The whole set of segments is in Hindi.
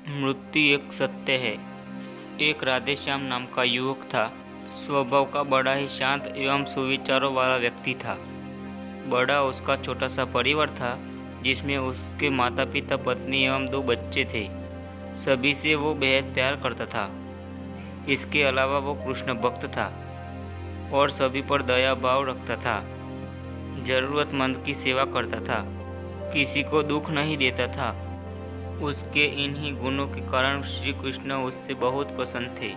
मृत्यु एक सत्य है। एक राधेश्याम नाम का युवक था। स्वभाव का बड़ा ही शांत एवं सुविचारों वाला व्यक्ति था। बड़ा उसका छोटा सा परिवार था, जिसमें उसके माता पिता, पत्नी एवं 2 बच्चे थे। सभी से वो बेहद प्यार करता था। इसके अलावा वो कृष्ण भक्त था और सभी पर दया भाव रखता था। जरूरतमंद की सेवा करता था, किसी को दुख नहीं देता था। उसके इन्हीं गुणों के कारण श्री कृष्ण उससे बहुत प्रसन्न थे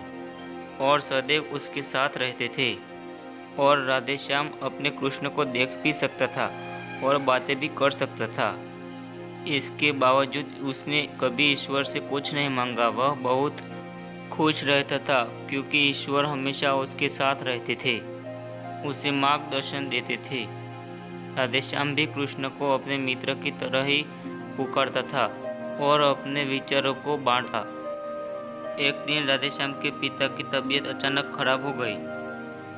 और सदैव उसके साथ रहते थे। और राधेश्याम अपने कृष्ण को देख भी सकता था और बातें भी कर सकता था। इसके बावजूद उसने कभी ईश्वर से कुछ नहीं मांगा। वह बहुत खुश रहता था, क्योंकि ईश्वर हमेशा उसके साथ रहते थे, उसे मार्गदर्शन देते थे। राधेश्याम भी कृष्ण को अपने मित्र की तरह ही पुकारता था और अपने विचारों को बांटा। एक दिन राधेश्याम के पिता की तबीयत अचानक खराब हो गई।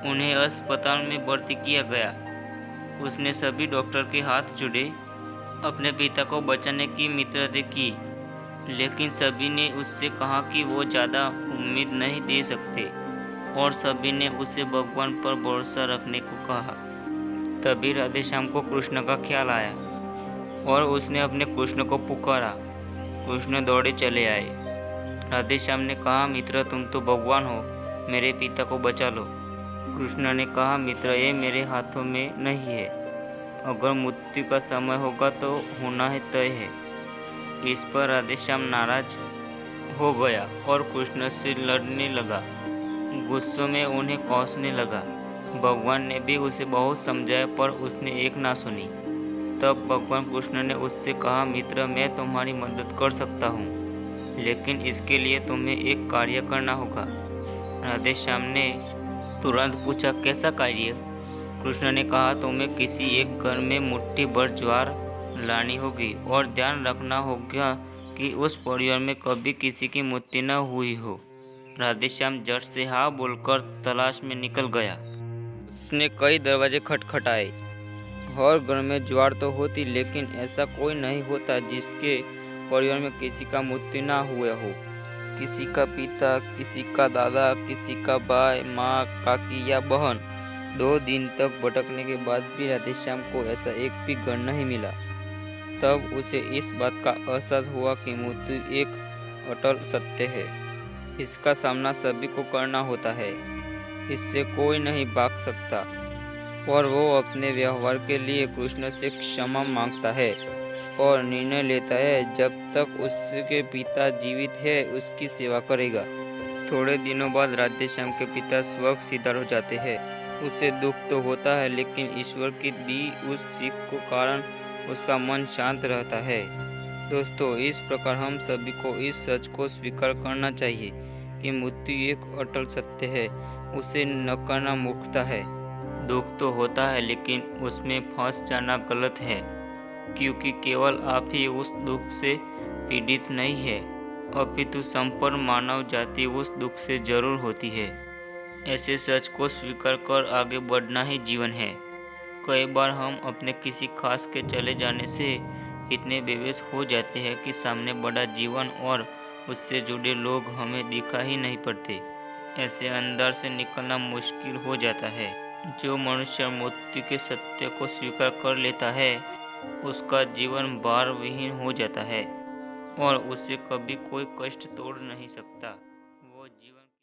उन्हें अस्पताल में भर्ती किया गया। उसने सभी डॉक्टर के हाथ जोड़े, अपने पिता को बचाने की मिन्नतें की, लेकिन सभी ने उससे कहा कि वो ज़्यादा उम्मीद नहीं दे सकते और सभी ने उसे भगवान पर भरोसा रखने को कहा। तभी राधेश्याम को कृष्ण का ख्याल आया और उसने अपने कृष्ण को पुकारा। कृष्ण दौड़े चले आए। राधेश्याम ने कहा, मित्र तुम तो भगवान हो, मेरे पिता को बचा लो। कृष्ण ने कहा, मित्र ये मेरे हाथों में नहीं है। अगर मृत्यु का समय होगा तो होना है तय है। इस पर राधेश्याम नाराज हो गया और कृष्ण से लड़ने लगा। गुस्से में उन्हें कोसने लगा। भगवान ने भी उसे बहुत समझाया, पर उसने एक ना सुनी। तब भगवान कृष्ण ने उससे कहा, मित्र मैं तुम्हारी मदद कर सकता हूँ, लेकिन इसके लिए तुम्हें एक कार्य करना होगा। राधेश्याम ने तुरंत पूछा, कैसा कार्य? कृष्ण ने कहा, तुम्हें किसी एक घर में मुट्ठी भर ज्वार लानी होगी और ध्यान रखना होगा कि उस परिवार में कभी किसी की मृत्यु न हुई हो। राधेश्याम झट से हाँ बोलकर तलाश में निकल गया। उसने कई दरवाजे खटखटाए। हर घर में ज्वार तो होती, लेकिन ऐसा कोई नहीं होता जिसके परिवार में किसी का मृत्यु ना हुआ हो। किसी का पिता, किसी का दादा, किसी का भाई, माँ, काकी या बहन। 2 दिन तक भटकने के बाद भी राधेश्याम को ऐसा एक भी घर नहीं मिला। तब उसे इस बात का एहसास हुआ कि मृत्यु एक अटल सत्य है। इसका सामना सभी को करना होता है, इससे कोई नहीं भाग सकता। और वो अपने व्यवहार के लिए कृष्ण से क्षमा मांगता है और निर्णय लेता है जब तक उसके पिता जीवित है उसकी सेवा करेगा। थोड़े दिनों बाद राधेश्याम के पिता स्वर्ग सिधार हो जाते हैं। उसे दुख तो होता है, लेकिन ईश्वर की दी उस सीख को कारण उसका मन शांत रहता है। दोस्तों, इस प्रकार हम सभी को इस सच को स्वीकार करना चाहिए कि मृत्यु एक अटल सत्य है, उसे नकारना मूर्खता है। दुख तो होता है, लेकिन उसमें फंस जाना गलत है, क्योंकि केवल आप ही उस दुख से पीड़ित नहीं है, अपितु संपूर्ण मानव जाति उस दुख से जरूर होती है। ऐसे सच को स्वीकार कर आगे बढ़ना ही जीवन है। कई बार हम अपने किसी खास के चले जाने से इतने बेबस हो जाते हैं कि सामने बड़ा जीवन और उससे जुड़े लोग हमें दिखा ही नहीं पड़ते। ऐसे अंदर से निकलना मुश्किल हो जाता है। जो मनुष्य मृत्यु के सत्य को स्वीकार कर लेता है, उसका जीवन भार विहीन हो जाता है और उसे कभी कोई कष्ट तोड़ नहीं सकता। वो जीवन